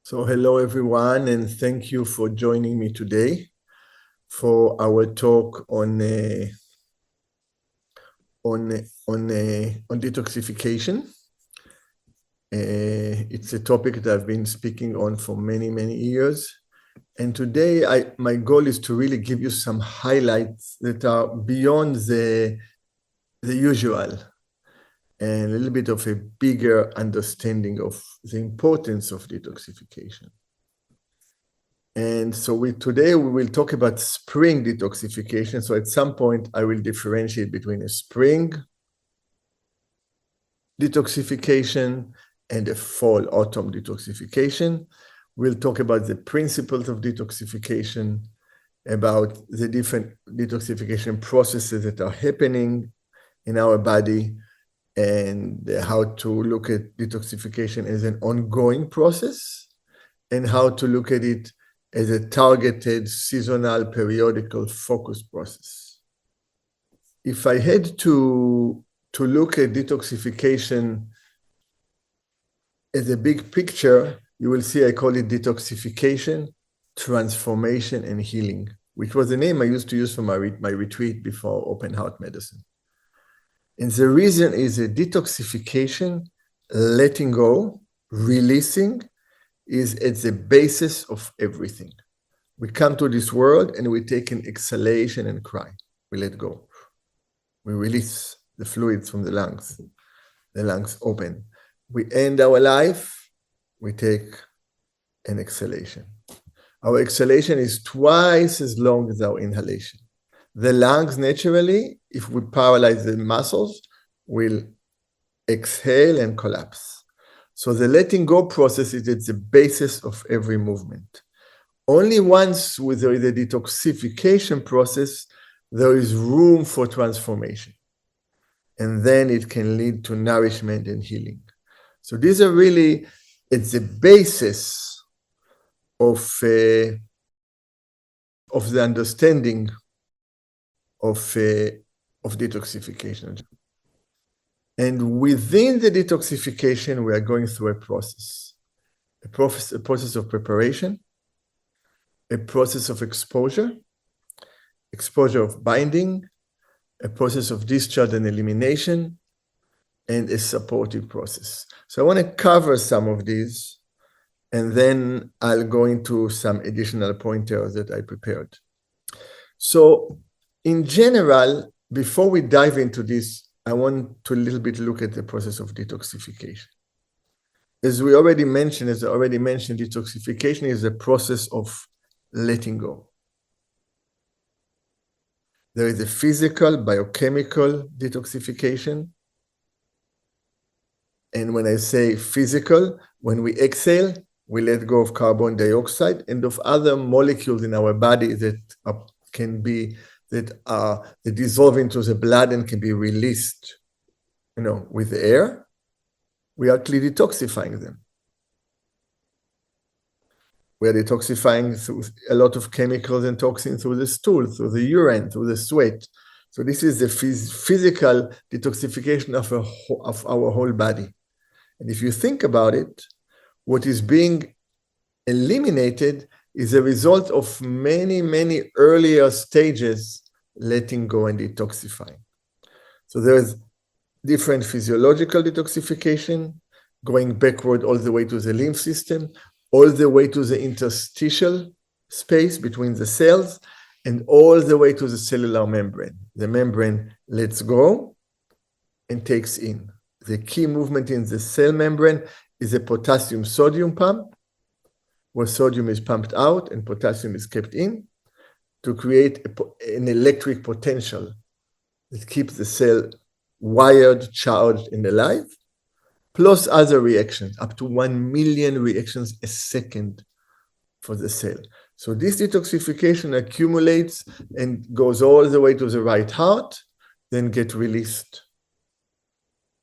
So hello everyone, and thank you for joining me today for our talk on detoxification. It's a topic that I've been speaking on for many years, and today my goal is to really give you some highlights that are beyond the usual, and a little bit of a bigger understanding of the importance of detoxification. And so today we will talk about spring detoxification. So at some point I will differentiate between a spring detoxification and a fall autumn detoxification. We'll talk about the principles of detoxification, about the different detoxification processes that are happening in our body, and how to look at detoxification as an ongoing process, and how to look at it as a targeted, seasonal, periodical, focused process. If I had to look at detoxification as a big picture, you will see I call it detoxification, transformation, and healing, which was the name I used to use for my retreat before open heart medicine. And the reason is that detoxification, letting go, releasing, is at the basis of everything. We come to this world and we take an exhalation and cry. We let go. We release the fluids from the lungs. The lungs open. We end our life. We take an exhalation. Our exhalation is twice as long as our inhalation. The lungs naturally, if we paralyze the muscles, will exhale and collapse. So the letting go process is at the basis of every movement. Only once there is a detoxification process, there is room for transformation. And then it can lead to nourishment and healing. So these are really at the basis of the understanding of detoxification. And within the detoxification, we are going through a process of preparation, a process of exposure of binding, a process of discharge and elimination, and a supportive process. So I want to cover some of these, and then I'll go into some additional pointers that I prepared. So in general, before we dive into this, I want to a little bit look at the process of detoxification. As I already mentioned, detoxification is a process of letting go. There is a physical, biochemical detoxification. And when I say physical, when we exhale, we let go of carbon dioxide and of other molecules in our body that dissolve into the blood and can be released, with the air. We are actually detoxifying them. We are detoxifying through a lot of chemicals and toxins through the stool, through the urine, through the sweat. So this is the physical detoxification of our whole body. And if you think about it, what is being eliminated is a result of many earlier stages letting go and detoxifying. So there's different physiological detoxification, going backward all the way to the lymph system, all the way to the interstitial space between the cells, and all the way to the cellular membrane. The membrane lets go and takes in. The key movement in the cell membrane is a potassium-sodium pump, where sodium is pumped out and potassium is kept in to create an electric potential that keeps the cell wired, charged, and alive, plus other reactions, up to 1 million reactions a second for the cell. So this detoxification accumulates and goes all the way to the right heart, then get released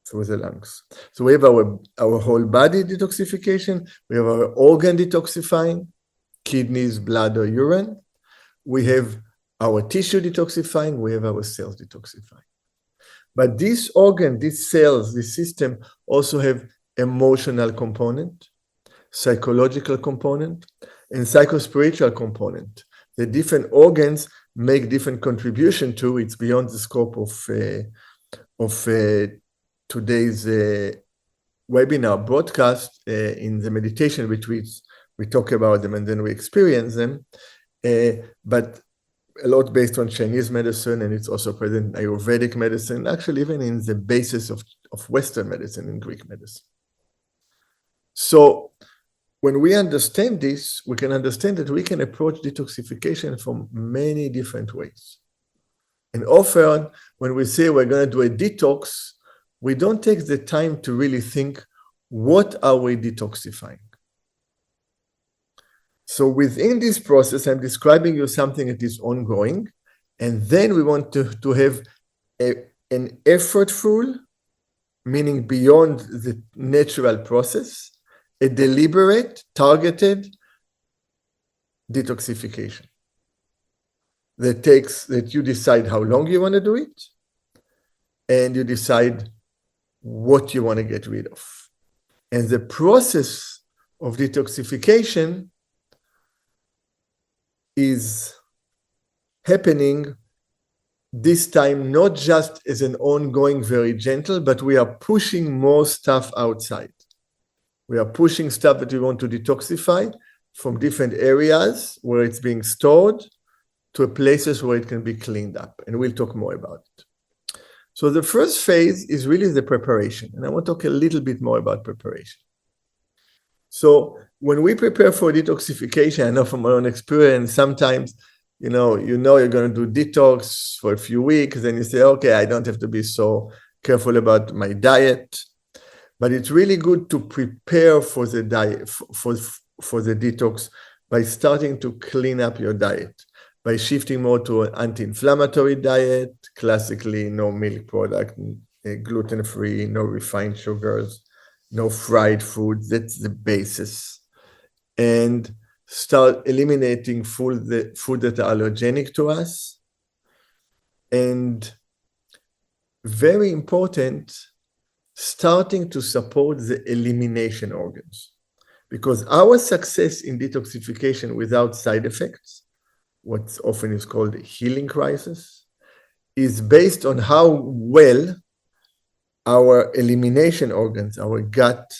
through the lungs. So we have our whole body detoxification, we have our organ detoxifying, kidneys, bladder, urine. We have our tissue detoxifying, we have our cells detoxifying. But these organs, these cells, this system also have emotional component. psychological component, and psychospiritual component. The different organs make different contribution to. It's beyond the scope of today's webinar broadcast. In the meditation retreats, we talk about them and then we experience them. But a lot based on Chinese medicine, and it's also present in Ayurvedic medicine, actually even in the basis of Western medicine and Greek medicine. So when we understand this, we can understand that we can approach detoxification from many different ways. And often, when we say we're going to do a detox, we don't take the time to really think, what are we detoxifying? So within this process, I'm describing you something that is ongoing, and then we want to have an effortful, meaning beyond the natural process, a deliberate, targeted detoxification that you decide how long you want to do it, and you decide what you want to get rid of. And the process of detoxification is happening this time not just as an ongoing, very gentle, but we are pushing more stuff outside. We are pushing stuff that we want to detoxify from different areas where it's being stored to places where it can be cleaned up. And we'll talk more about it. So the first phase is really the preparation. And I want to talk a little bit more about preparation. So when we prepare for detoxification, I know from my own experience, sometimes, you know you're going to do detox for a few weeks, then you say, okay, I don't have to be so careful about my diet. But it's really good to prepare for the diet, for the detox, by starting to clean up your diet, by shifting more to an anti-inflammatory diet, classically no milk product, gluten-free, no refined sugars, no fried food. That's the basis. And start eliminating the food that are allergenic to us. And very important, starting to support the elimination organs. Because our success in detoxification without side effects, what often is called a healing crisis, is based on how well our elimination organs, our gut,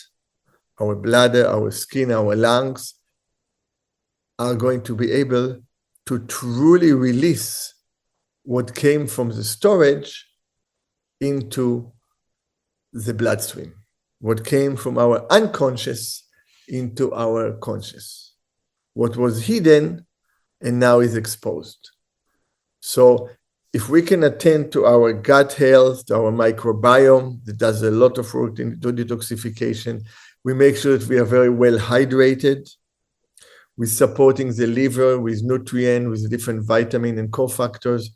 our bladder, our skin, our lungs, are going to be able to truly release what came from the storage into the bloodstream, what came from our unconscious into our conscious, what was hidden and now is exposed. So if we can attend to our gut health, to our microbiome, that does a lot of work in detoxification, we make sure that we are very well hydrated, with supporting the liver with nutrients, with different vitamin and cofactors.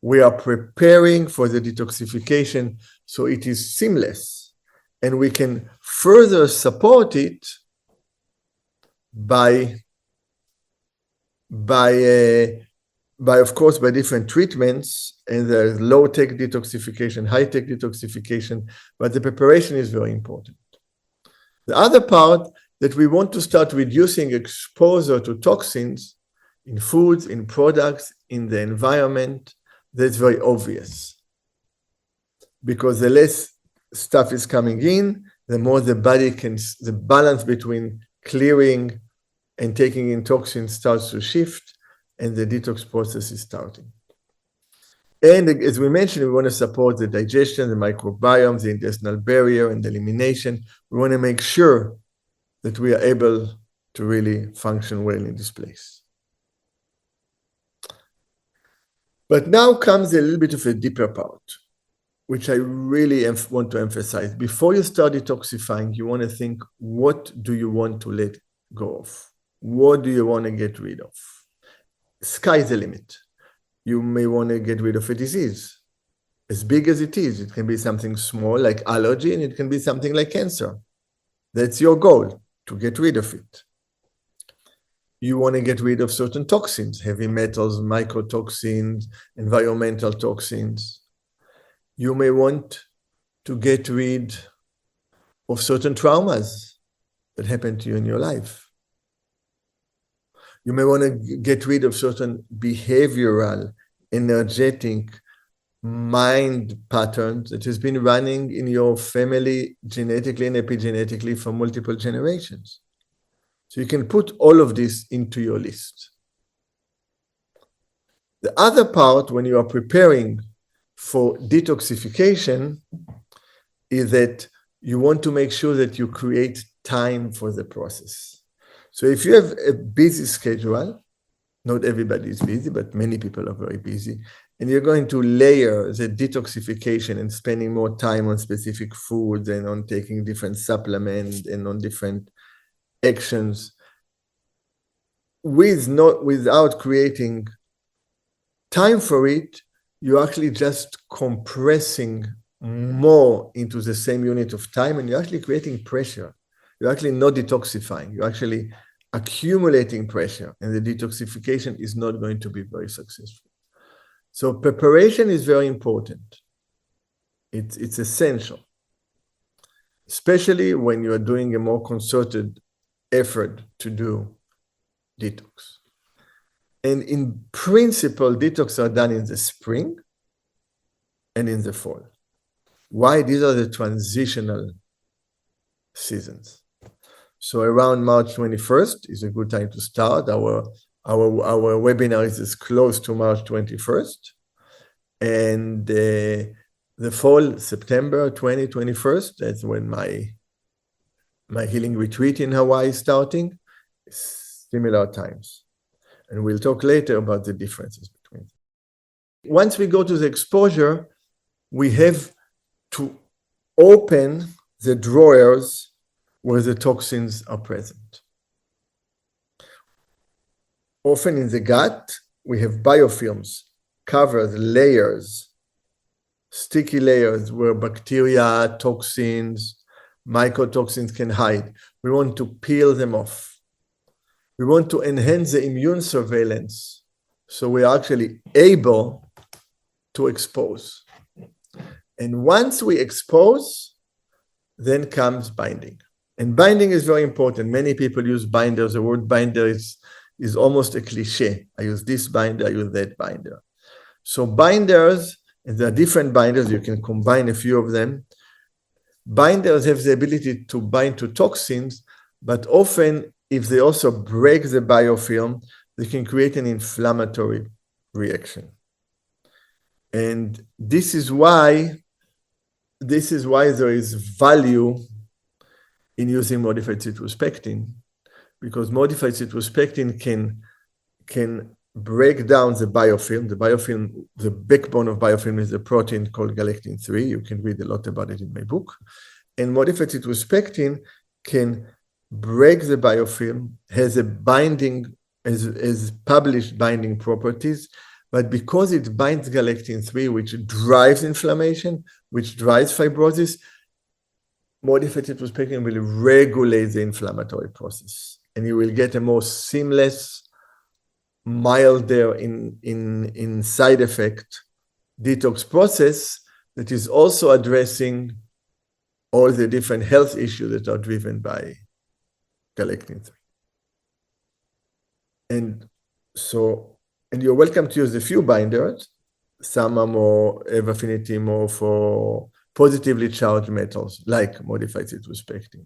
We are preparing for the detoxification so it is seamless, and we can further support it by of course, by different treatments, and there's low-tech detoxification, high-tech detoxification, but the preparation is very important. The other part, that we want to start reducing exposure to toxins in foods, in products, in the environment. That's very obvious. Because the less stuff is coming in, the more the body can, the balance between clearing and taking in toxins starts to shift, and the detox process is starting. And as we mentioned, we want to support the digestion, the microbiome, the intestinal barrier, and the elimination. We want to make sure that we are able to really function well in this place. But now comes a little bit of a deeper part, which I really want to emphasize. Before you start detoxifying, you want to think, what do you want to let go of? What do you want to get rid of? Sky's the limit. You may want to get rid of a disease, as big as it is. It can be something small like allergy, and it can be something like cancer. That's your goal, to get rid of it. You want to get rid of certain toxins, heavy metals, mycotoxins, environmental toxins. You may want to get rid of certain traumas, that happened to you in your life. You may want to get rid of certain behavioral, energetic, mind patterns that has been running in your family genetically and epigenetically for multiple generations. So you can put all of this into your list. The other part, when you are preparing for detoxification, is that you want to make sure that you create time for the process. So if you have a busy schedule, not everybody is busy, but many people are very busy, and you're going to layer the detoxification and spending more time on specific foods and on taking different supplements and on different actions without creating time for it, you're actually just compressing more into the same unit of time, and you're actually creating pressure. You're actually not detoxifying. You're actually accumulating pressure, and the detoxification is not going to be very successful. So preparation is very important. It's essential, especially when you are doing a more concerted effort to do detox. And in principle, detox are done in the spring and in the fall. Why? These are the transitional seasons. So around March 21st is a good time to start. Our webinar is close to March 21st. And the fall, September 21st, that's when my healing retreat in Hawaii is starting. Similar times. And we'll talk later about the differences between them. Once we go to the exposure, we have to open the drawers where the toxins are present. Often in the gut, we have biofilms, covers, layers, sticky layers where bacteria, toxins, mycotoxins can hide. We want to peel them off. We want to enhance the immune surveillance so we are actually able to expose. And once we expose, then comes binding. And binding is very important. Many people use binders. The word binder is almost a cliche. I use this binder, I use that binder. So binders, and there are different binders, you can combine a few of them. Binders have the ability to bind to toxins, but often if they also break the biofilm, they can create an inflammatory reaction. And this is why there is value in using modified cytospectin, because modified cytospectin can break down the biofilm. The biofilm, the backbone of biofilm is a protein called galectin-3. You can read a lot about it in my book. And modified cytospectin can break the biofilm, has a binding, has published binding properties, but because it binds galectin-3, which drives inflammation, which drives fibrosis, modified cytospectin will regulate the inflammatory process, and you will get a more seamless, milder in side effect detox process that is also addressing all the different health issues that are driven by galectin-3. And you're welcome to use a few binders. Some are have affinity more for positively charged metals, like modified cytospectin.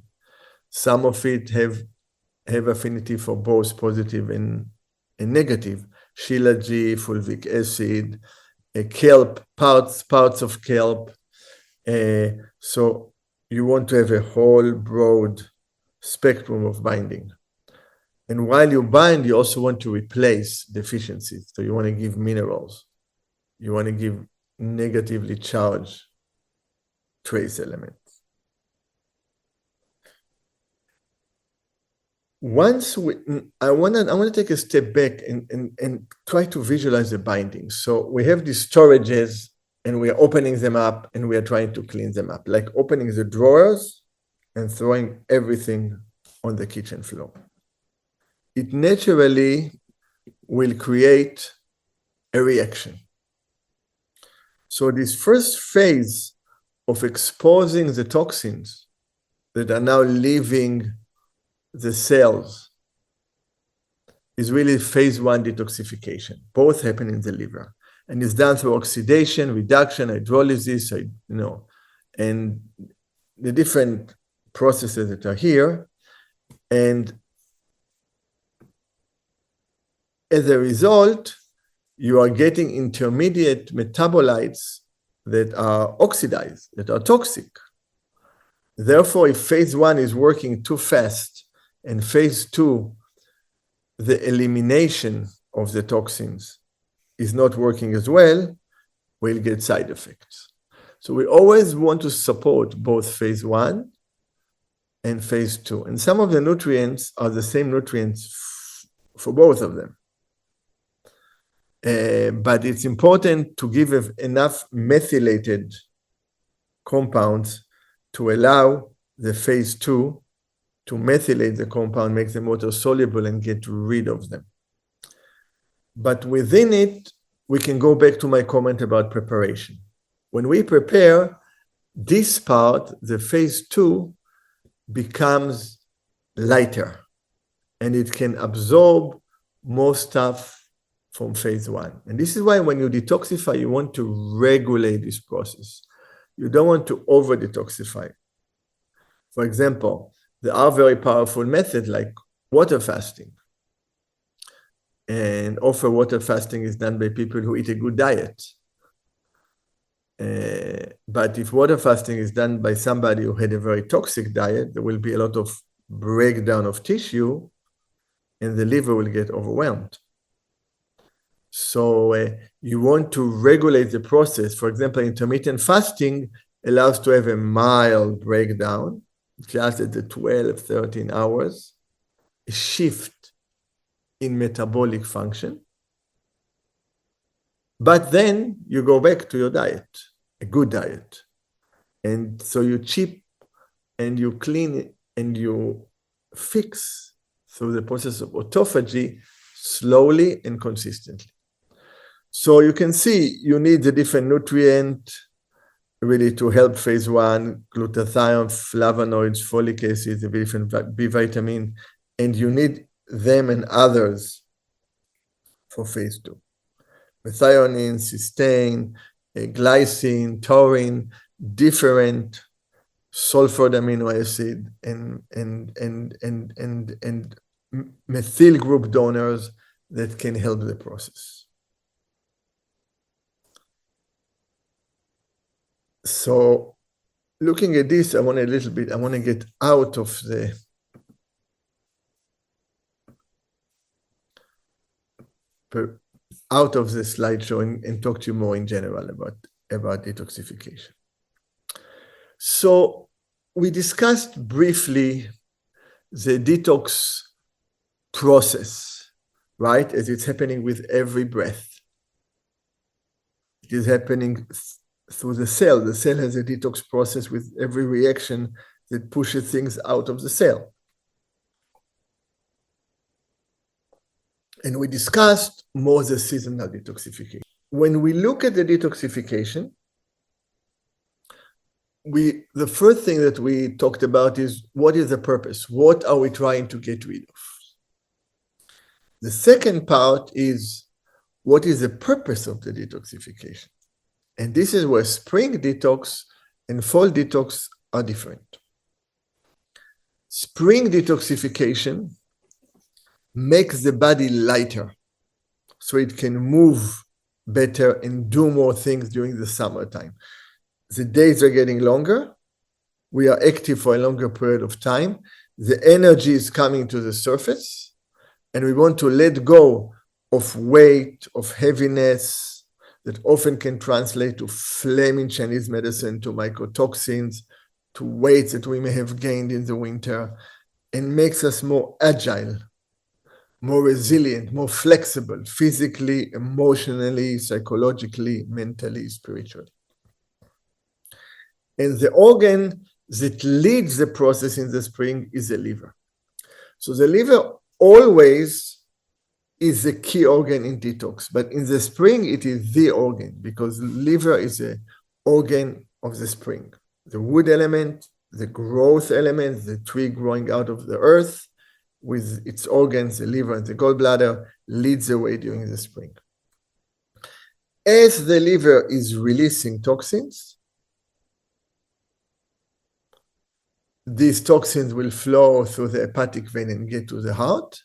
Some of it have affinity for both positive and negative. Shilajit, fulvic acid, kelp, parts of kelp. So you want to have a whole broad spectrum of binding. And while you bind, you also want to replace deficiencies. So you want to give minerals. You want to give negatively charged trace elements. I want to take a step back and try to visualize the bindings. So we have these storages, and we are opening them up, and we are trying to clean them up, like opening the drawers and throwing everything on the kitchen floor. It naturally will create a reaction. So this first phase of exposing the toxins that are now leaving the cells is really phase 1 detoxification. Both happen in the liver. And it's done through oxidation, reduction, hydrolysis, and the different processes that are here. And as a result, you are getting intermediate metabolites that are oxidized, that are toxic. Therefore, if phase 1 is working too fast and phase 2, the elimination of the toxins is not working as well, we'll get side effects. So we always want to support both phase 1 and phase 2. And some of the nutrients are the same nutrients for both of them. But it's important to give enough methylated compounds to allow the phase 2 to methylate the compound, make them water soluble, and get rid of them. But within it, we can go back to my comment about preparation. When we prepare this part, the phase 2 becomes lighter, and it can absorb more stuff from phase 1. And this is why when you detoxify, you want to regulate this process. You don't want to over-detoxify. For example, there are very powerful methods like water fasting. And often water fasting is done by people who eat a good diet. But if water fasting is done by somebody who had a very toxic diet, there will be a lot of breakdown of tissue and the liver will get overwhelmed. So you want to regulate the process. For example, intermittent fasting allows to have a mild breakdown, just at the 12, 13 hours, a shift in metabolic function. But then you go back to your diet, a good diet. And so you chip and you clean and you fix through the process of autophagy slowly and consistently. So you can see you need the different nutrient really to help phase 1, glutathione, flavonoids, folic acid, the different B vitamin, and you need them and others for phase 2. Methionine, cysteine, glycine, taurine, different sulfur amino acid, and methyl group donors that can help the process. So looking at this, I want to get out of the slideshow and talk to you more in general about detoxification. So we discussed briefly the detox process, right? As it's happening with every breath. It is happening through the cell. The cell has a detox process with every reaction that pushes things out of the cell. And we discussed more the seasonal detoxification. When we look at the detoxification, the first thing that we talked about is what is the purpose? What are we trying to get rid of? The second part is what is the purpose of the detoxification? And this is where spring detox and fall detox are different. Spring detoxification makes the body lighter so it can move better and do more things during the summertime. The days are getting longer. We are active for a longer period of time. The energy is coming to the surface, and we want to let go of weight, of heaviness, that often can translate to phlegm in Chinese medicine, to mycotoxins, to weights that we may have gained in the winter, and makes us more agile, more resilient, more flexible, physically, emotionally, psychologically, mentally, spiritually. And the organ that leads the process in the spring is the liver. So the liver always is the key organ in detox, but in the spring, it is the organ because liver is an organ of the spring. The wood element, the growth element, the tree growing out of the earth, with its organs, the liver and the gallbladder, leads the way during the spring. As the liver is releasing toxins, these toxins will flow through the hepatic vein and get to the heart,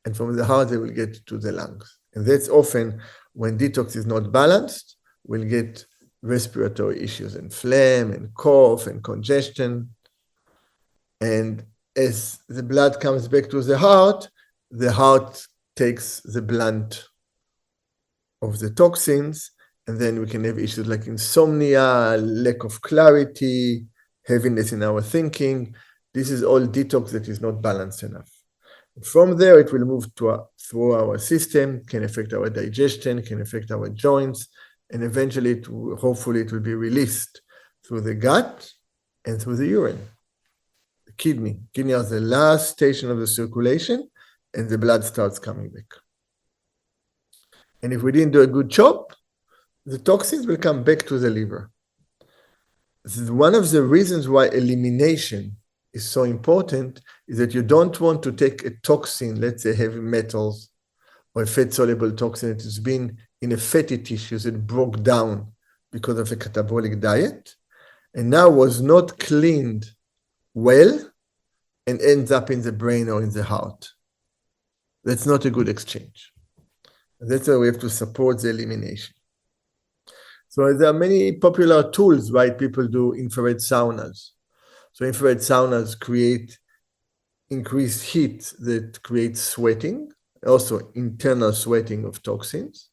and from the heart they will get to the lungs. And that's often when detox is not balanced, we'll get respiratory issues and phlegm and cough and congestion. And as the blood comes back to the heart takes the blunt of the toxins, and then we can have issues like insomnia, lack of clarity, heaviness in our thinking. This is all detox that is not balanced enough. From there, it will move through our system, can affect our digestion, can affect our joints, and eventually, hopefully, it will be released through the gut and through the urine. The kidney are the last station of the circulation, and the blood starts coming back. And if we didn't do a good job, the toxins will come back to the liver. This is one of the reasons why elimination is so important, is that you don't want to take a toxin, let's say heavy metals, or a fat-soluble toxin that has been in a fatty tissue that broke down because of a catabolic diet, and now was not cleaned well, and ends up in the brain or in the heart. That's not a good exchange. That's why we have to support the elimination. So there are many popular tools, right? People do infrared saunas. So infrared saunas create increased heat that creates sweating, also internal sweating of toxins.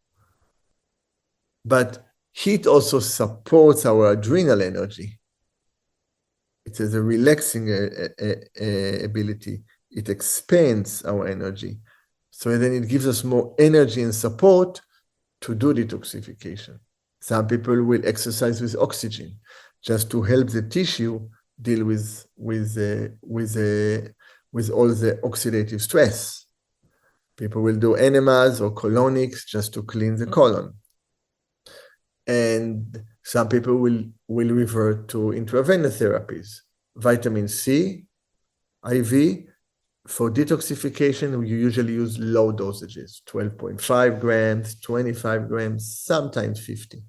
But heat also supports our adrenal energy. It has a relaxing ability. It expands our energy. So then it gives us more energy and support to do detoxification. Some people will exercise with oxygen just to help the tissue deal with all the oxidative stress. People will do enemas or colonics just to clean the colon. And some people will revert to intravenous therapies. Vitamin C, IV. For detoxification, we usually use low dosages, 12.5 grams, 25 grams, sometimes 50,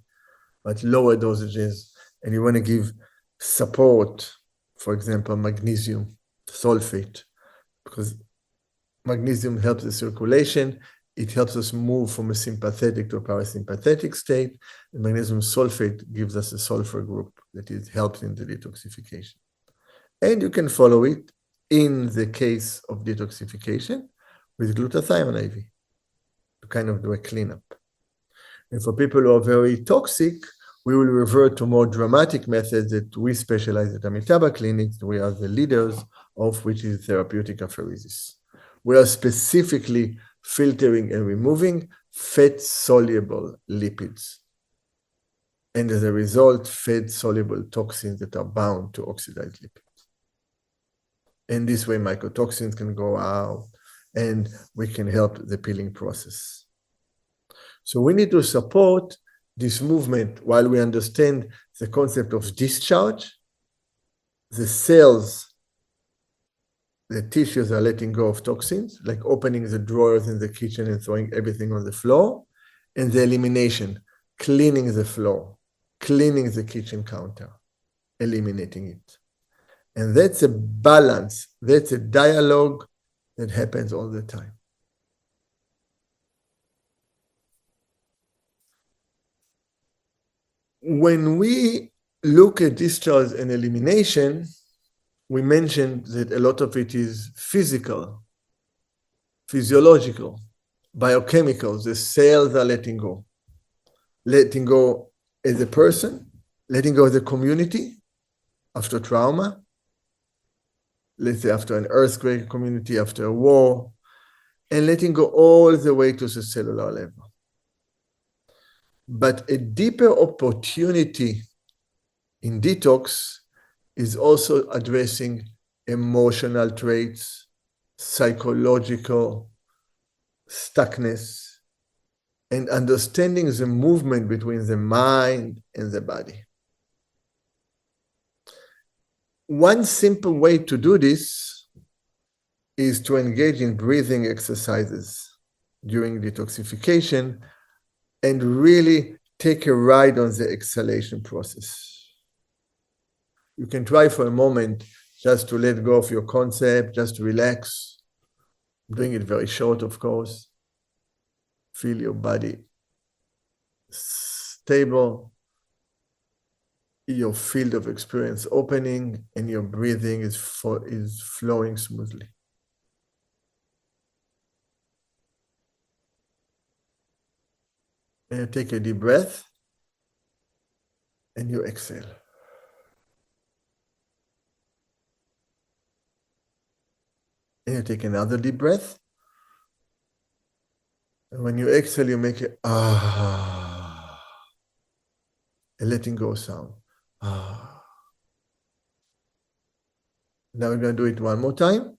but lower dosages. And you want to give support, for example, magnesium sulfate, because magnesium helps the circulation. It helps us move from a sympathetic to a parasympathetic state. And magnesium sulfate gives us a sulfur group that helps in the detoxification. And you can follow it in the case of detoxification with glutathione IV to kind of do a cleanup. And for people who are very toxic, we will revert to more dramatic methods that we specialize at Amitabha Clinics. We are the leaders of, which is therapeutic apheresis. We are specifically filtering and removing fat-soluble lipids. And as a result, fat-soluble toxins that are bound to oxidized lipids. And this way, mycotoxins can go out, and we can help the peeling process. So we need to support this movement while we understand the concept of discharge. The cells, the tissues are letting go of toxins, like opening the drawers in the kitchen and throwing everything on the floor, and the elimination, cleaning the floor, cleaning the kitchen counter, eliminating it. And that's a balance, that's a dialogue that happens all the time. When we look at discharge and elimination, we mentioned that a lot of it is physical, physiological, biochemicals. The cells are letting go as a person, letting go as a community after trauma, let's say after an earthquake, community after a war, and letting go all the way to the cellular level. But a deeper opportunity in detox is also addressing emotional traits, psychological stuckness, and understanding the movement between the mind and the body. One simple way to do this is to engage in breathing exercises during detoxification and really take a ride on the exhalation process. You can try for a moment just to let go of your concept, just relax, doing it very short, of course. Feel your body stable, your field of experience opening, and your breathing is flowing smoothly. And you take a deep breath, and you exhale. And you take another deep breath. And when you exhale, you make a letting go sound. Now we're going to do it one more time.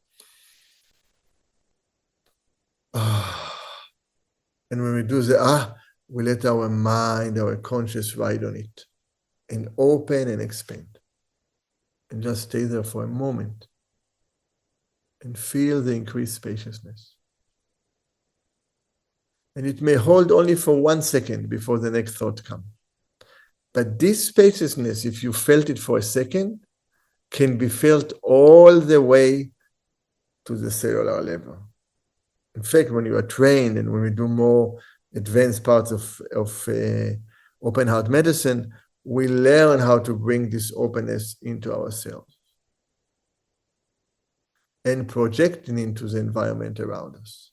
And when we do the we let our mind, our conscious ride on it and open and expand. And just stay there for a moment and feel the increased spaciousness. And it may hold only for 1 second before the next thought comes. But this spaciousness, if you felt it for a second, can be felt all the way to the cellular level. In fact, when you are trained and when we do more advanced parts of open heart medicine, we learn how to bring this openness into ourselves and projecting into the environment around us.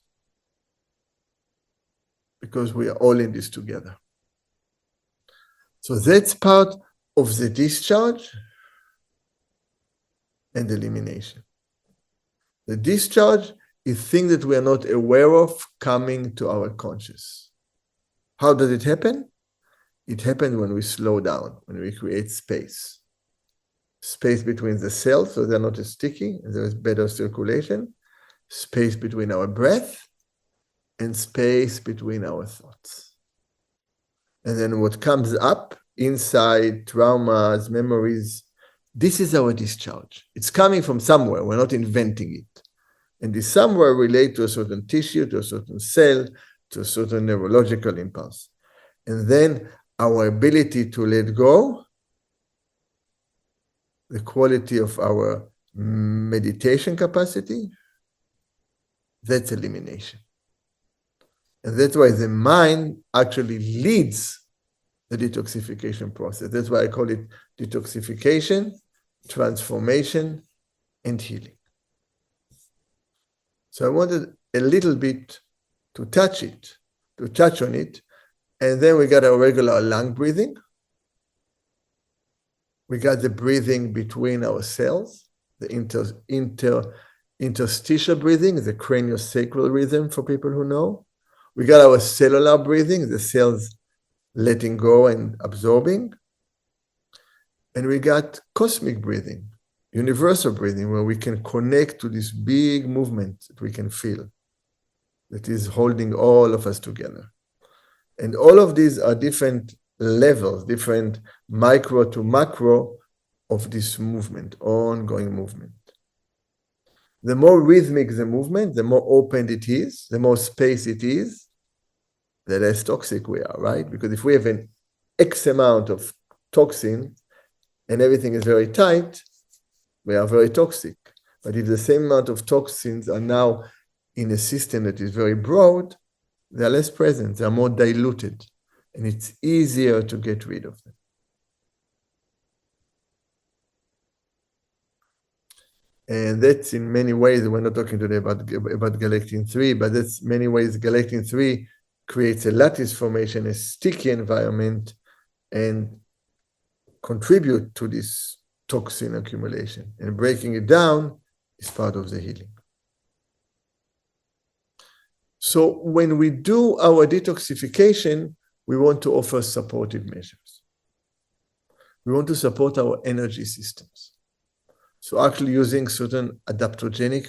Because we are all in this together. So that's part of the discharge and elimination. The discharge is things that we are not aware of coming to our conscious. How does it happen? It happens when we slow down, when we create space. Space between the cells, so they're not as sticky, and there is better circulation. Space between our breath, and space between our thoughts. And then what comes up inside, traumas, memories, this is our discharge. It's coming from somewhere. We're not inventing it. And this somewhere relates to a certain tissue, to a certain cell, to a certain neurological impulse. And then our ability to let go, the quality of our meditation capacity, that's elimination. And that's why the mind actually leads the detoxification process. That's why I call it detoxification, transformation, and healing. So I wanted a little bit to touch on it. And then we got our regular lung breathing. We got the breathing between our cells, the interstitial breathing, the craniosacral rhythm for people who know. We got our cellular breathing, the cells letting go and absorbing. And we got cosmic breathing, universal breathing, where we can connect to this big movement that we can feel, that is holding all of us together. And all of these are different levels, different micro to macro of this movement, ongoing movement. The more rhythmic the movement, the more open it is, the more space it is, the less toxic we are, right? Because if we have an X amount of toxin and everything is very tight, we are very toxic. But if the same amount of toxins are now in a system that is very broad, they are less present, they are more diluted, and it's easier to get rid of them. And that's in many ways, we're not talking today about galectin-3, but that's many ways galectin-3 creates a lattice formation, a sticky environment, and contribute to this toxin accumulation. And breaking it down is part of the healing. So when we do our detoxification, we want to offer supportive measures. We want to support our energy systems. So actually using certain adaptogenic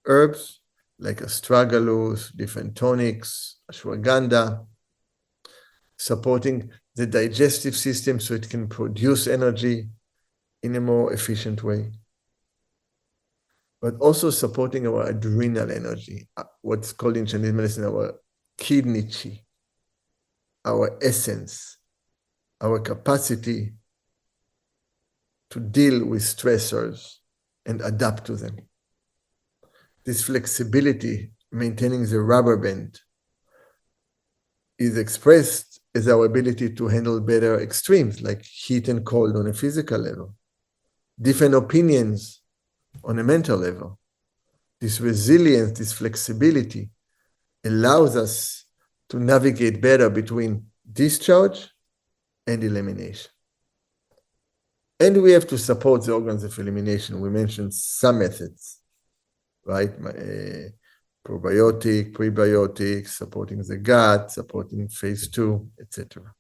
herbs like astragalus, different tonics, ashwagandha, supporting the digestive system so it can produce energy in a more efficient way. but also supporting our adrenal energy, what's called in Chinese medicine our kidney chi, our essence, our capacity to deal with stressors and adapt to them. This flexibility, maintaining the rubber band, is expressed as our ability to handle better extremes like heat and cold on a physical level, different opinions on a mental level. This resilience, this flexibility allows us to navigate better between discharge and elimination. And we have to support the organs of elimination. We mentioned some methods, right? Probiotic, prebiotics, supporting the gut, supporting phase 2, etc.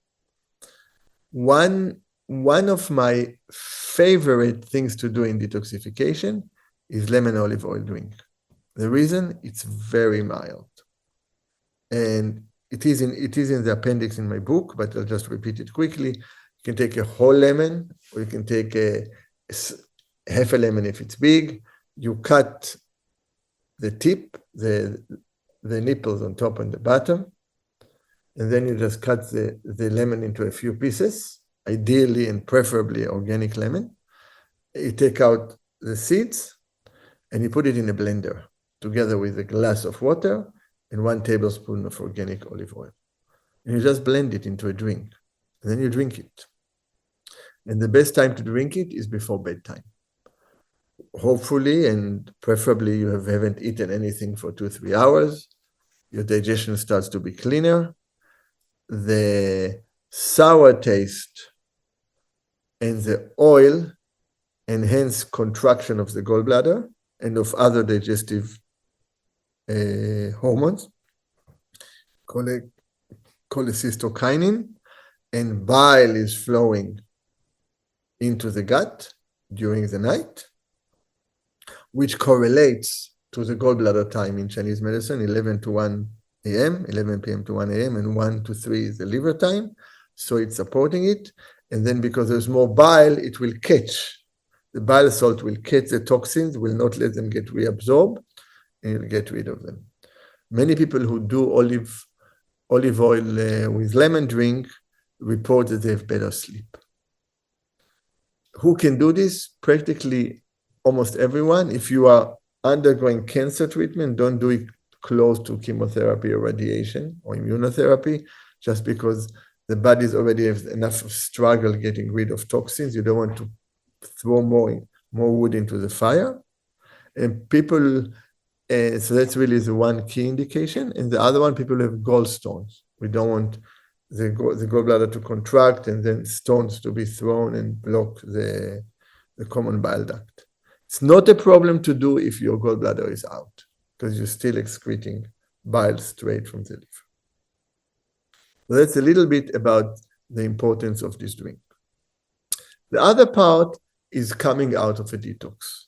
One of my favorite things to do in detoxification is lemon olive oil drink. The reason, it's very mild. And it is in the appendix in my book, but I'll just repeat it quickly. You can take a whole lemon, or you can take half a lemon if it's big. You cut the tip, the nipples on top and the bottom, and then you just cut the lemon into a few pieces, ideally and preferably organic lemon. You take out the seeds, and you put it in a blender together with a glass of water and 1 tablespoon of organic olive oil. And you just blend it into a drink, and then you drink it. And the best time to drink it is before bedtime. Hopefully, and preferably, you haven't eaten anything for 2-3 hours. Your digestion starts to be cleaner. The sour taste and the oil enhance contraction of the gallbladder and of other digestive hormones, cholecystokinin, and bile is flowing into the gut during the night, which correlates to the gallbladder time in Chinese medicine, 11 to 1 a.m., 11 p.m. to 1 a.m., and 1 to 3 is the liver time. So it's supporting it. And then because there's more bile, it will catch. The bile salt will catch the toxins, will not let them get reabsorbed, and you'll get rid of them. Many people who do olive oil with lemon drink report that they have better sleep. Who can do this? Practically almost everyone. If you are undergoing cancer treatment, don't do it close to chemotherapy or radiation or immunotherapy, just because the bodies already have enough of struggle getting rid of toxins. You don't want to throw more wood into the fire. And people, so that's really the one key indication. And the other one, people have gallstones. We don't want the gallbladder to contract and then stones to be thrown and block the common bile duct. It's not a problem to do if your gallbladder is out, because you're still excreting bile straight from the liver. So that's a little bit about the importance of this drink. The other part is coming out of a detox.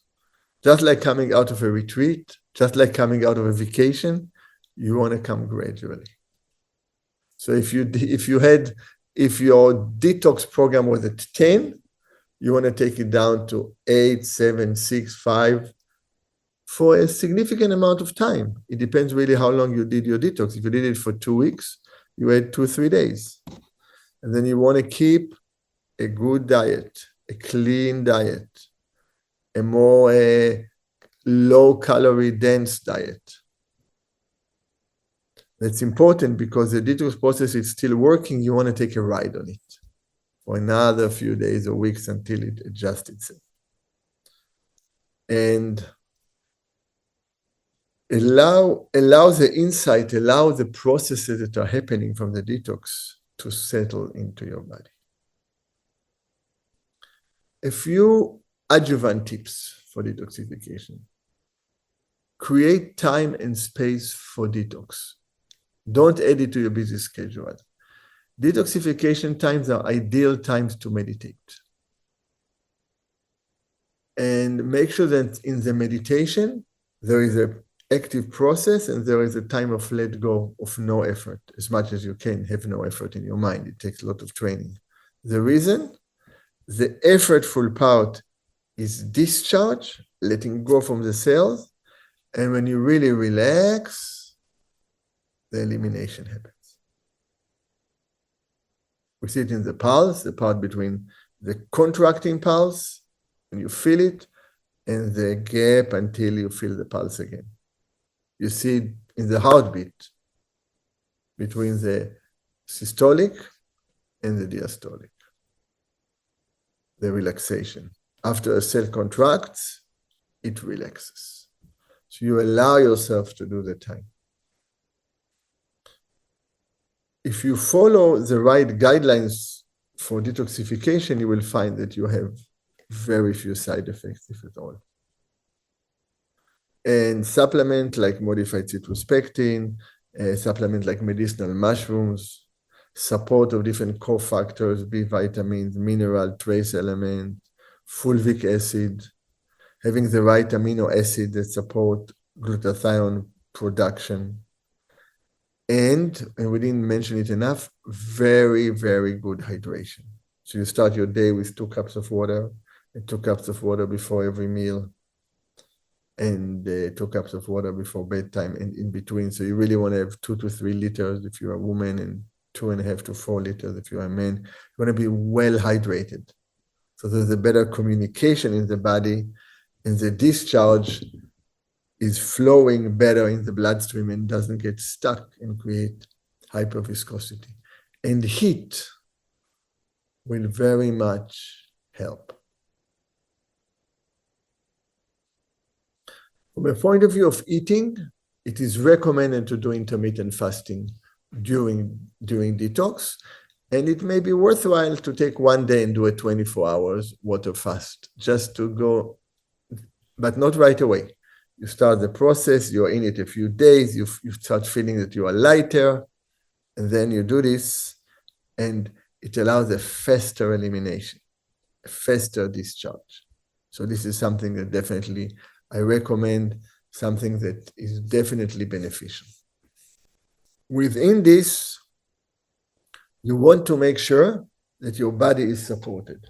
Just like coming out of a retreat, just like coming out of a vacation, you want to come gradually. So if your detox program was at 10, you want to take it down to 8, 7, 6, 5 for a significant amount of time. It depends really how long you did your detox. If you did it for 2 weeks, you had 2-3 days. And then you want to keep a good diet, a clean diet, a more low-calorie dense diet. That's important because the detox process is still working. You want to take a ride on it for another few days or weeks until it adjusts itself. And allow the insight, allow the processes that are happening from the detox to settle into your body. A few adjuvant tips for detoxification. Create time and space for detox. Don't add it to your busy schedule. Detoxification times are ideal times to meditate. And make sure that in the meditation, there is an active process and there is a time of let go, of no effort. As much as you can, have no effort in your mind. It takes a lot of training. The reason? The effortful part is discharge. letting go from the cells. And when you really relax, the elimination happens. We see it in the pulse, the part between the contracting pulse, when you feel it, and the gap until you feel the pulse again. You see it in the heartbeat between the systolic and the diastolic, the relaxation. After a cell contracts, it relaxes. So you allow yourself to do the time. If you follow the right guidelines for detoxification, you will find that you have very few side effects, if at all. And supplement like modified citrus pectin, supplement like medicinal mushrooms, support of different cofactors, B vitamins, mineral, trace element, fulvic acid, having the right amino acid that support glutathione production. And we didn't mention it enough, very, very good hydration. So you start your day with 2 cups of water, and 2 cups of water before every meal, and 2 cups of water before bedtime and in between. So you really want to have 2 to 3 liters if you're a woman, and 2.5 to 4 liters if you're a man. You want to be well hydrated. So there's a better communication in the body, and the discharge is flowing better in the bloodstream and doesn't get stuck and create hyperviscosity. And heat will very much help. From a point of view of eating, it is recommended to do intermittent fasting during detox, and it may be worthwhile to take one day and do a 24 hours water fast, just to go, but not right away. You start the process, you're in it a few days, you start feeling that you are lighter, and then you do this, and it allows a faster elimination, a faster discharge. So this is something that definitely I recommend, something that is definitely beneficial. Within this, you want to make sure that your body is supported.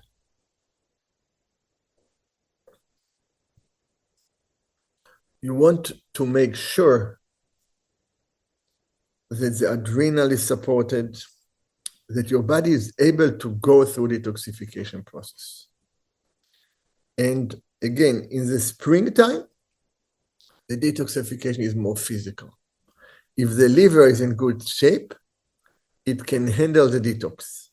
You want to make sure that the adrenal is supported, that your body is able to go through the detoxification process. And again, in the springtime, the detoxification is more physical. If the liver is in good shape, it can handle the detox.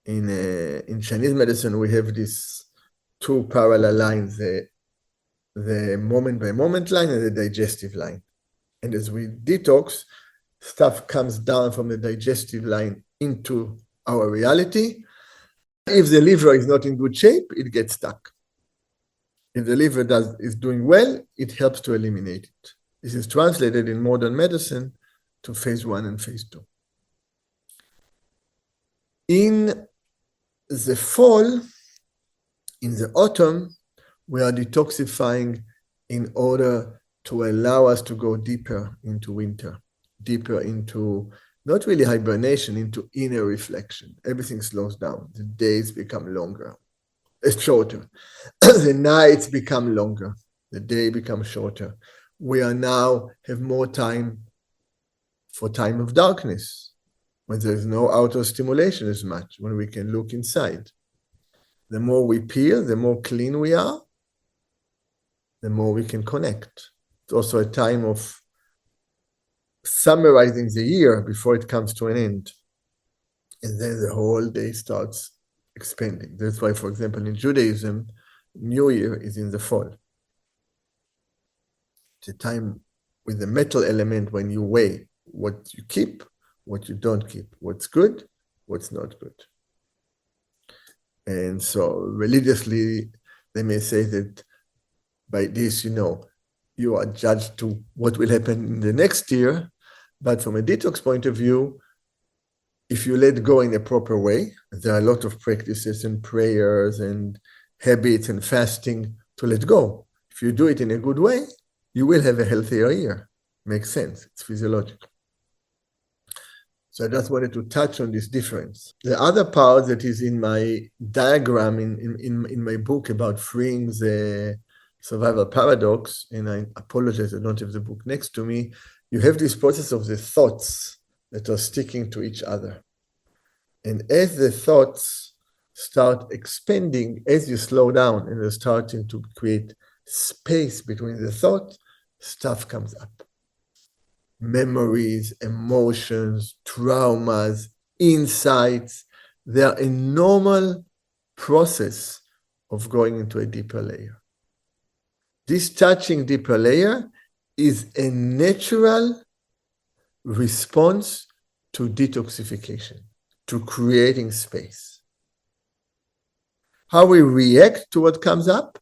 In Chinese medicine, we have these 2 parallel lines, the moment by moment line and the digestive line. And as we detox, stuff comes down from the digestive line into our reality. If the liver is not in good shape, it gets stuck. If the liver is doing well, it helps to eliminate it. This is translated in modern medicine to phase 1 and phase 2. In the fall, in the autumn, we are detoxifying in order to allow us to go deeper into winter, deeper into not really hibernation, into inner reflection. Everything slows down. The days become longer. It's shorter. The nights become longer. The day becomes shorter. We are now have more time for time of darkness, when there's no outer stimulation as much, when we can look inside. The more we peel, the more clean we are, the more we can connect. It's also a time of summarizing the year before it comes to an end. And then the whole day starts expanding. That's why, for example, in Judaism, New Year is in the fall. It's a time with the metal element when you weigh what you keep, what you don't keep, what's good, what's not good. And so religiously, they may say that by this, you are judged to what will happen in the next year. But from a detox point of view, if you let go in a proper way, there are a lot of practices and prayers and habits and fasting to let go. If you do it in a good way, you will have a healthier year. Makes sense. It's physiological. So I just wanted to touch on this difference. The other part that is in my diagram in my book about freeing the survival paradox, and I apologize, I don't have the book next to me, you have this process of the thoughts that are sticking to each other. And as the thoughts start expanding, as you slow down and you're starting to create space between the thoughts, stuff comes up. Memories, emotions, traumas, insights, they are a normal process of going into a deeper layer. This touching deeper layer is a natural response to detoxification, to creating space. How we react to what comes up,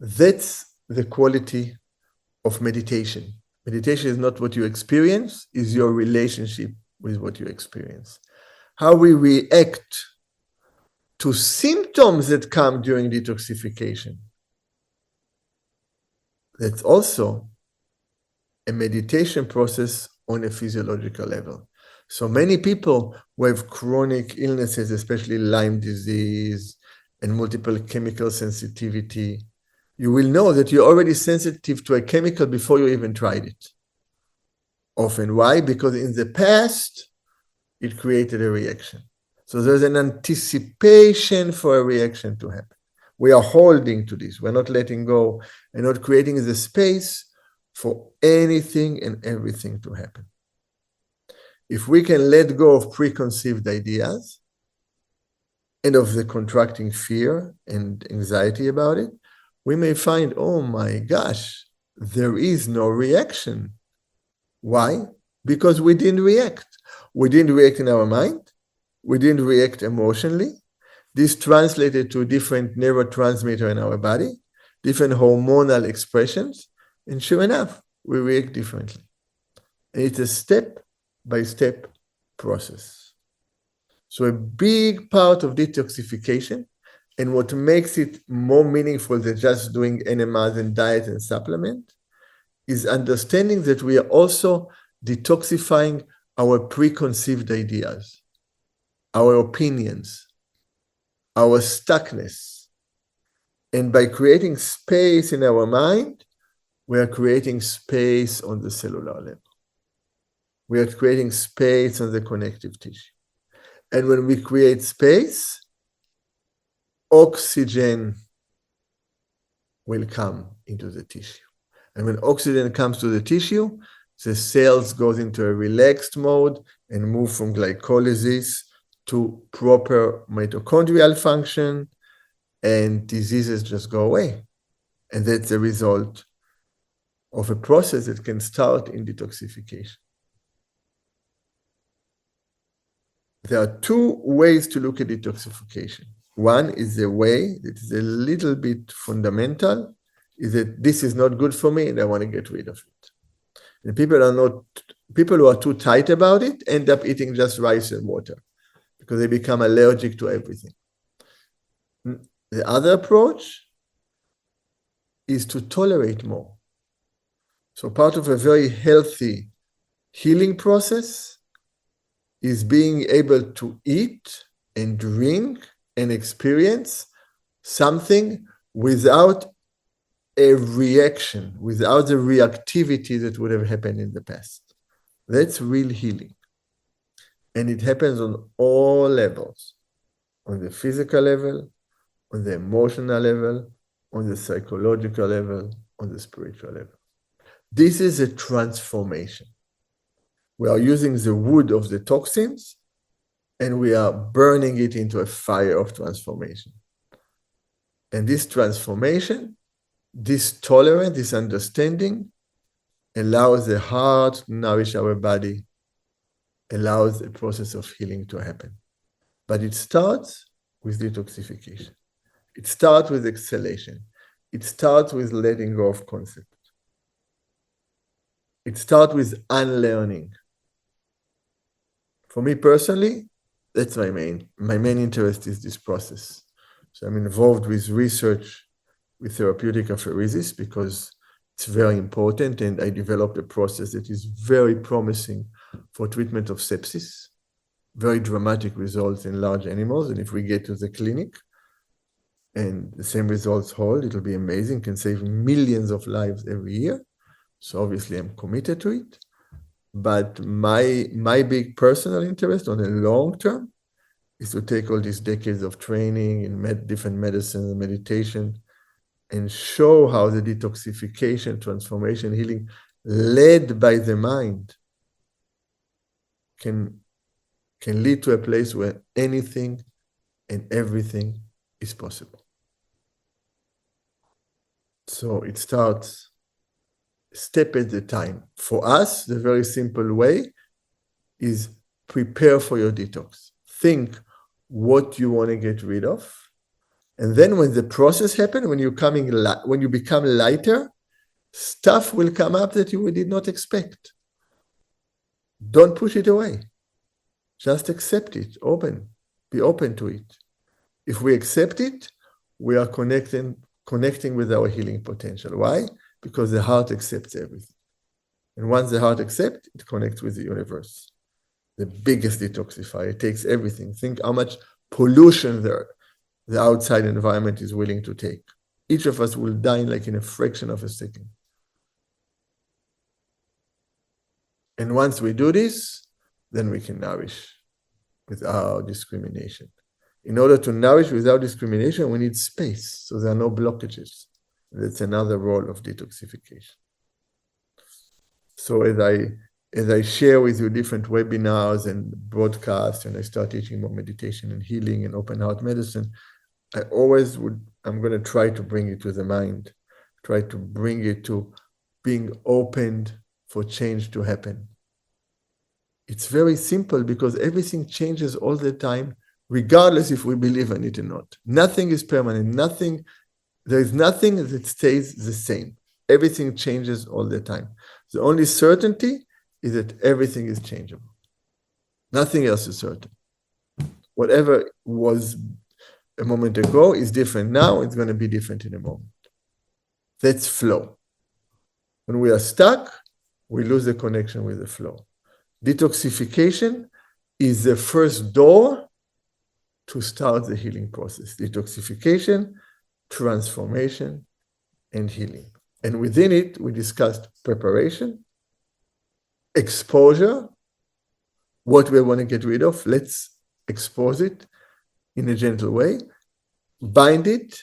that's the quality of meditation. Meditation is not what you experience, is your relationship with what you experience. How we react to symptoms that come during detoxification, that's also a meditation process on a physiological level. So many people who have chronic illnesses, especially Lyme disease and multiple chemical sensitivity, you will know that you're already sensitive to a chemical before you even tried it. Often, why? Because in the past, it created a reaction. So there's an anticipation for a reaction to happen. We are holding to this. We're not letting go and not creating the space for anything and everything to happen. If we can let go of preconceived ideas and of the contracting fear and anxiety about it, we may find, oh my gosh, there is no reaction. Why? Because we didn't react. We didn't react in our mind. We didn't react emotionally. This translated to different neurotransmitter in our body, different hormonal expressions, and sure enough, we react differently. And it's a step-by-step process. So a big part of detoxification, and what makes it more meaningful than just doing enemas and diet and supplement, is understanding that we are also detoxifying our preconceived ideas, our opinions, our stuckness. And by creating space in our mind, we are creating space on the cellular level. We are creating space on the connective tissue. And when we create space, oxygen will come into the tissue. And when oxygen comes to the tissue, the cells goes into a relaxed mode and move from glycolysis to proper mitochondrial function, and diseases just go away. And that's the result of a process that can start in detoxification. There are two ways to look at detoxification. One is a way that is a little bit fundamental, is that this is not good for me and I want to get rid of it. And people who are too tight about it end up eating just rice and water because they become allergic to everything. The other approach is to tolerate more. So part of a very healthy healing process is being able to eat and drink and experience something without a reaction, without the reactivity that would have happened in the past. That's real healing. And it happens on all levels, on the physical level, on the emotional level, on the psychological level, on the spiritual level. This is a transformation. We are using the wood of the toxins and we are burning it into a fire of transformation. And this transformation, this tolerance, this understanding allows the heart to nourish our body, allows a process of healing to happen. But it starts with detoxification. It starts with exhalation. It starts with letting go of concept. It starts with unlearning. For me personally, that's my main interest is this process. So I'm involved with research with therapeutic apheresis because it's very important, and I developed a process that is very promising for treatment of sepsis, very dramatic results in large animals. And if we get to the clinic, and the same results hold. It'll be amazing, can save millions of lives every year. So obviously I'm committed to it. But my big personal interest on the long term is to take all these decades of training in different medicines and meditation and show how the detoxification, transformation, healing led by the mind can lead to a place where anything and everything is possible. So it starts step at a time. For us, the very simple way is prepare for your detox. Think what you want to get rid of. And then when the process happens, when you become lighter, stuff will come up that you did not expect. Don't push it away. Just accept it, be open to it. If we accept it, we are connecting with our healing potential. Why? Because the heart accepts everything. And once the heart accepts, it connects with the universe. The biggest detoxifier. It takes everything. Think how much pollution the outside environment is willing to take. Each of us will die in a fraction of a second. And once we do this, then we can nourish without discrimination. In order to nourish without discrimination, we need space, so there are no blockages. That's another role of detoxification. So as I share with you different webinars and broadcasts, and I start teaching more meditation and healing and open heart medicine, I'm going to try to bring it to the mind, try to bring it to being opened for change to happen. It's very simple because everything changes all the time, regardless if we believe in it or not. Nothing is permanent. There is nothing that stays the same. Everything changes all the time. The only certainty is that everything is changeable. Nothing else is certain. Whatever was a moment ago is different now. It's going to be different in a moment. That's flow. When we are stuck, we lose the connection with the flow. Detoxification is the first door to start the healing process. Detoxification, transformation, and healing. And within it, we discussed preparation, exposure, what we want to get rid of. Let's expose it in a gentle way, bind it,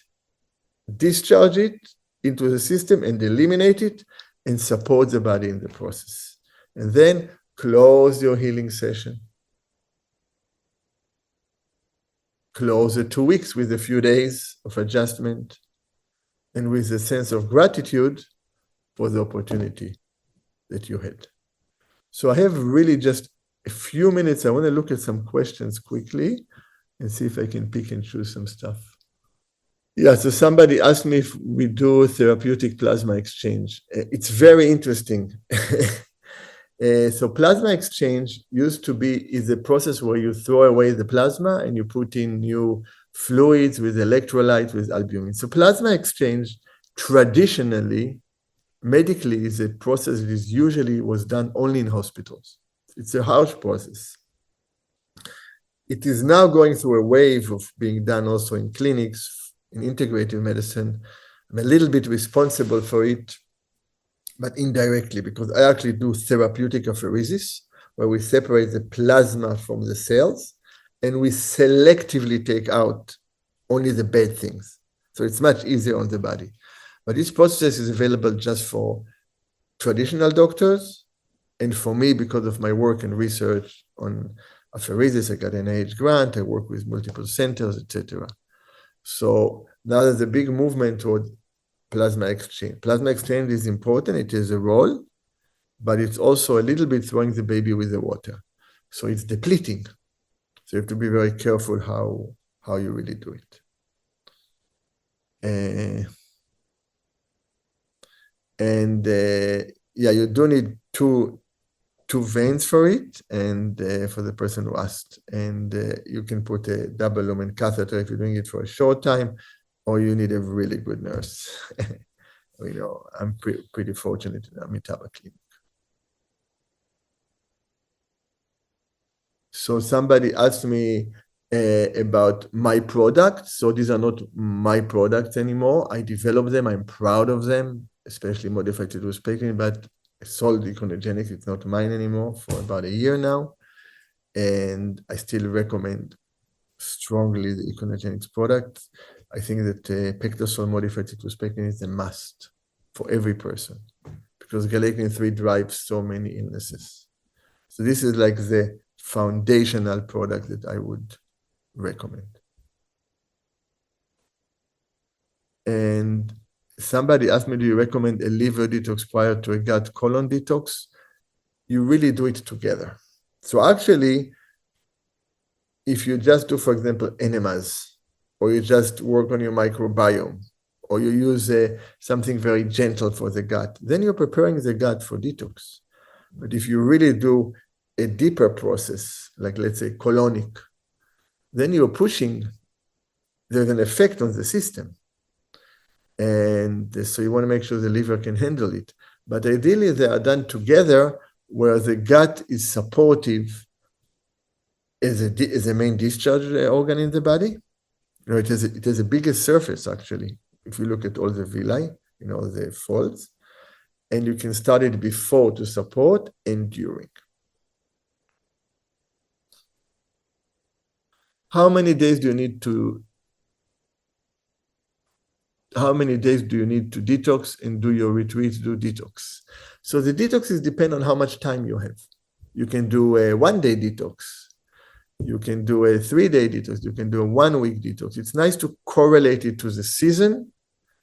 discharge it into the system and eliminate it, and support the body in the process. And then close your healing session. Close the 2 weeks with a few days of adjustment and with a sense of gratitude for the opportunity that you had. So I have really just a few minutes. I want to look at some questions quickly and see if I can pick and choose some stuff. Yeah, so somebody asked me if we do therapeutic plasma exchange. It's very interesting. So plasma exchange is a process where you throw away the plasma and you put in new fluids with electrolytes, with albumin. So plasma exchange traditionally, medically, is a process that was done only in hospitals. It's a harsh process. It is now going through a wave of being done also in clinics, in integrative medicine. I'm a little bit responsible for it, but indirectly, because I actually do therapeutic apheresis, where we separate the plasma from the cells, and we selectively take out only the bad things. So it's much easier on the body. But this process is available just for traditional doctors, and for me, because of my work and research on apheresis, I got an NIH grant, I work with multiple centers, etc. So now there's a big movement toward plasma exchange. Plasma exchange is important, it is a role, but it's also a little bit throwing the baby with the water. So it's depleting. So you have to be very careful how you really do it. You do need two veins for it, and for the person who asked. And you can put a double lumen catheter if you're doing it for a short time, or you need a really good nurse. I'm pretty fortunate in Amitabha Clinic. So somebody asked me, about my products. So these are not my products anymore. I developed them. I'm proud of them, especially modified to speaking, but sold Econogenics. It's not mine anymore for about a year now. And I still recommend strongly the Econogenics product. I think that Pectosol modified cyclospectin is a must for every person because galectin-3 drives so many illnesses. So this is like the foundational product that I would recommend. And somebody asked me, do you recommend a liver detox prior to a gut colon detox? You really do it together. So actually, if you just do, for example, enemas, or you just work on your microbiome, or you use something very gentle for the gut, then you're preparing the gut for detox. But if you really do a deeper process, like let's say colonic, then you're pushing, there's an effect on the system. And so you want to make sure the liver can handle it. But ideally, they are done together where the gut is supportive as a main discharge organ in the body. You know, it has a bigger surface, actually, if you look at all the villi, you know, the folds. And you can start it before to support and during. How many days do you need to detox and do your retreat, do detox? So the detoxes depend on how much time you have. You can do a 1-day detox. You can do a 3-day detox. You can do a 1-week detox. It's nice to correlate it to the season.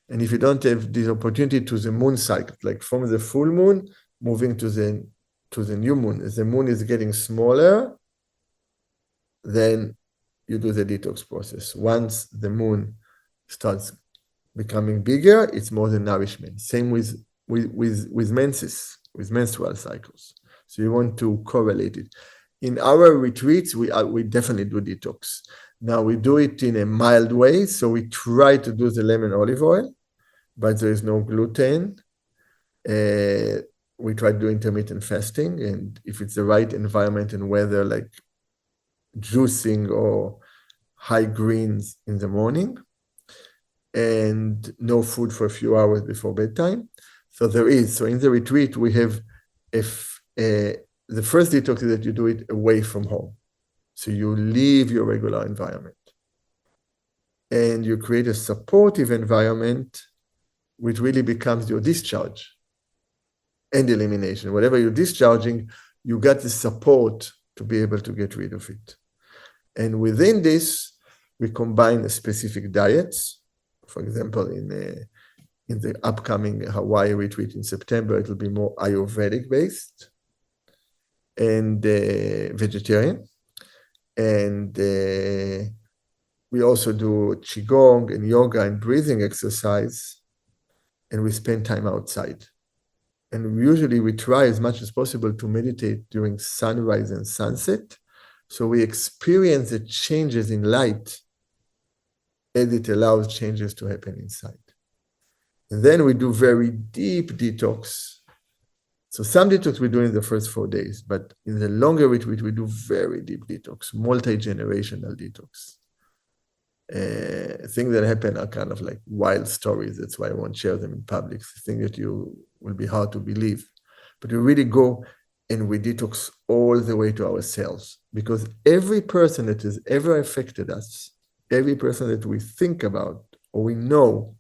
And if you don't have this opportunity, to the moon cycle, like from the full moon, moving to the new moon. As the moon is getting smaller, then you do the detox process. Once the moon starts becoming bigger, it's more the nourishment. Same with menses, with menstrual cycles. So you want to correlate it. In our retreats, we definitely do detox. Now we do it in a mild way. So we try to do the lemon olive oil, but there is no gluten. We try to do intermittent fasting. And if it's the right environment and weather, like juicing or high greens in the morning, and no food for a few hours before bedtime. So in the retreat, we have the first detox is that you do it away from home. So you leave your regular environment and you create a supportive environment which really becomes your discharge and elimination. Whatever you're discharging, you got the support to be able to get rid of it. And within this, we combine specific diets. For example, in the upcoming Hawaii retreat in September, it will be more Ayurvedic based and vegetarian. And we also do Qigong and yoga and breathing exercise, and we spend time outside. And usually we try as much as possible to meditate during sunrise and sunset. So we experience the changes in light as it allows changes to happen inside. And then we do very deep detox. So some detox we do in the first 4 days, but in the longer retreat, we do very deep detox, multi-generational detox. Things that happen are kind of like wild stories. That's why I won't share them in public. Things that you will be hard to believe. But we really go and we detox all the way to ourselves, because every person that has ever affected us, every person that we think about or we know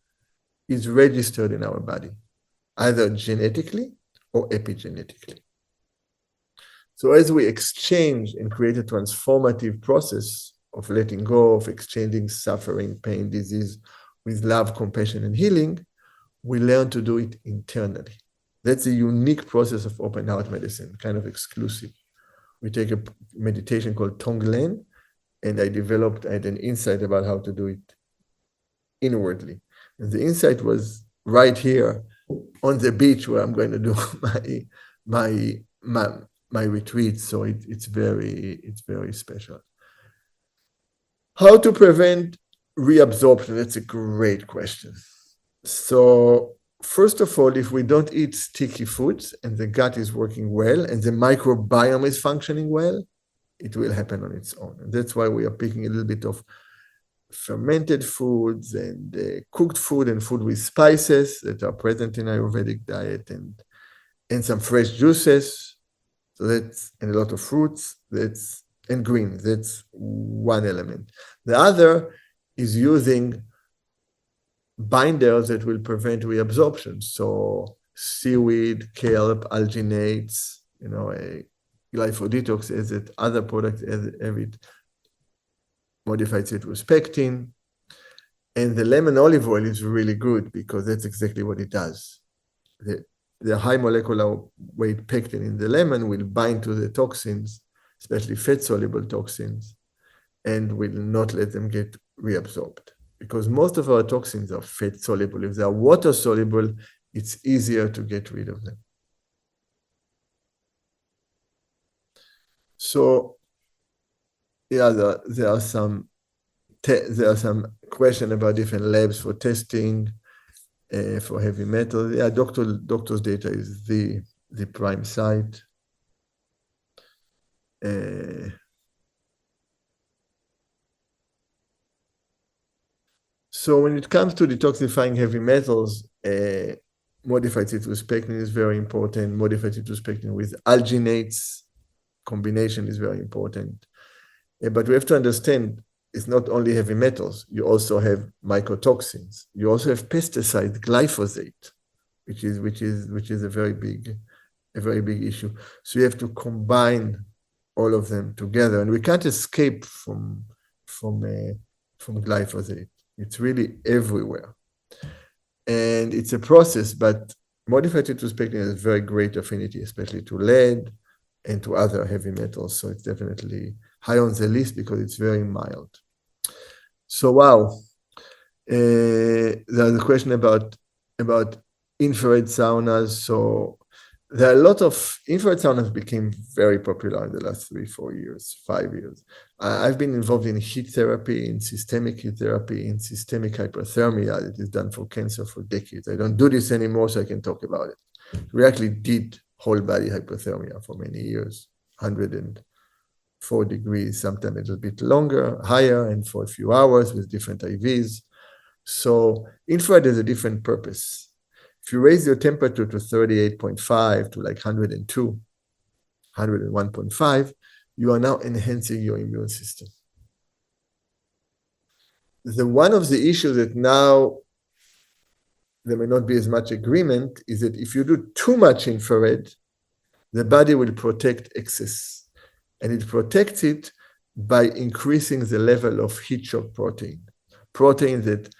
is registered in our body, either genetically or epigenetically. So as we exchange and create a transformative process of letting go, of exchanging suffering, pain, disease with love, compassion, and healing, we learn to do it internally. That's a unique process of open heart medicine, kind of exclusive. We take a meditation called Tonglen, and I had an insight about how to do it inwardly. And the insight was right here on the beach where I'm going to do my retreat. So it's very special. How to prevent reabsorption? That's a great question. So first of all, if we don't eat sticky foods and the gut is working well and the microbiome is functioning well, it will happen on its own. And that's why we are picking a little bit of fermented foods and cooked food and food with spices that are present in Ayurvedic diet, and some fresh juices. So that's, and a lot of fruits, and greens. That's one element. The other is using binders that will prevent reabsorption. So seaweed, kelp, alginates, glyphosate as it, other products as it, modified citrospectin. And the lemon olive oil is really good because that's exactly what it does. The high molecular weight pectin in the lemon will bind to the toxins, especially fat-soluble toxins, and will not let them get reabsorbed. Because most of our toxins are fat-soluble. If they are water-soluble, it's easier to get rid of them. So, yeah, there are some questions about different labs for testing for heavy metals. Yeah, doctor's data is the prime site. So when it comes to detoxifying heavy metals, modified citrospectin is very important. Modified citrospectin with alginates combination is very important. But we have to understand it's not only heavy metals. You also have mycotoxins. You also have pesticide, glyphosate, which is a very big issue. So you have to combine all of them together, and we can't escape from glyphosate. It's really everywhere, and it's a process. But modified citrospectin has very great affinity, especially to lead and to other heavy metals. So it's definitely high on the list because it's very mild. So wow, there's a question about infrared saunas. So there are a lot of infrared saunas became very popular in the last 3, 4 years, 5 years. I've been involved in heat therapy, in systemic heat therapy, in systemic hyperthermia that is done for cancer for decades. I don't do this anymore, so I can talk about it. We actually did whole body hypothermia for many years, 104 degrees, sometimes a little bit longer, higher, and for a few hours with different IVs. So infrared has a different purpose. If you raise your temperature to 38.5 to like 102, 101.5, you are now enhancing your immune system. One of the issues that now there may not be as much agreement is that if you do too much infrared, the body will protect excess. And it protects it by increasing the level of heat shock protein that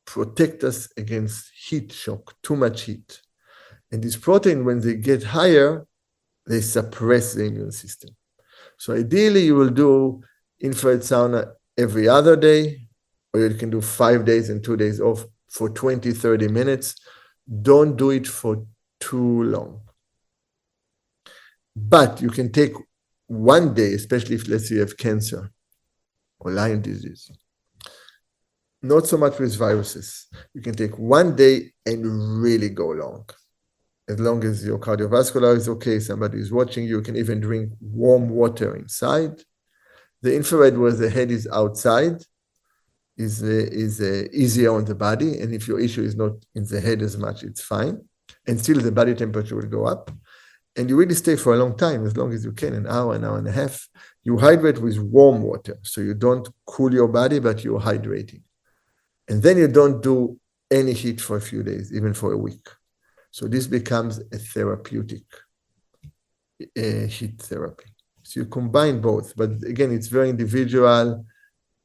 protect us against heat shock, too much heat. And this protein, when they get higher, they suppress the immune system. So ideally, you will do infrared sauna every other day, or you can do 5 days and 2 days off for 20, 30 minutes. Don't do it for too long. But you can take 1 day, especially if, let's say, you have cancer or Lyme disease. Not so much with viruses. You can take 1 day and really go long. As long as your cardiovascular is okay, somebody is watching you, can even drink warm water inside. The infrared where the head is outside is easier on the body. And if your issue is not in the head as much, it's fine. And still the body temperature will go up. And you really stay for a long time, as long as you can, an hour and a half. You hydrate with warm water. So you don't cool your body, but you're hydrating. And then you don't do any heat for a few days, even for a week. So this becomes a therapeutic heat therapy. So you combine both. But again, it's very individual,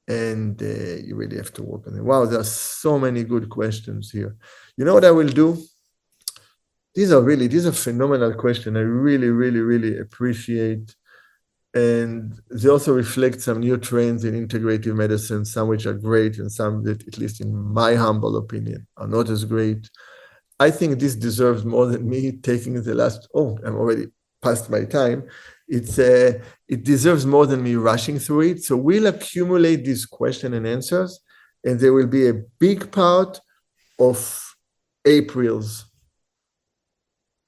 and you really have to work on it. Wow, there are so many good questions here. You know what I will do? These are phenomenal questions. I really, really, really appreciate. And they also reflect some new trends in integrative medicine, some which are great and some that, at least in my humble opinion, are not as great. I think this deserves more than me taking the last, I'm already past my time. It deserves more than me rushing through it. So we'll accumulate these questions and answers, and there will be a big part of April's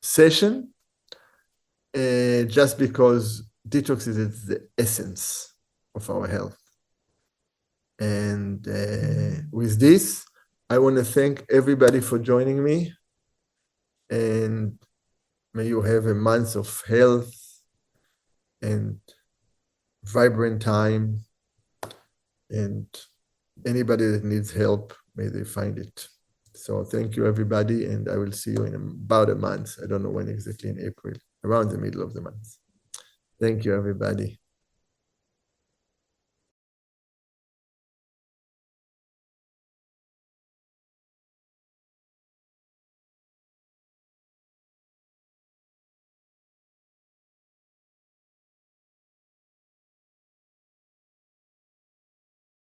session, just because detox is the essence of our health. And with this, I want to thank everybody for joining me. And may you have a month of health and vibrant time. And anybody that needs help, may they find it. So thank you, everybody. And I will see you in about a month. I don't know when exactly, in April, around the middle of the month. Thank you, everybody.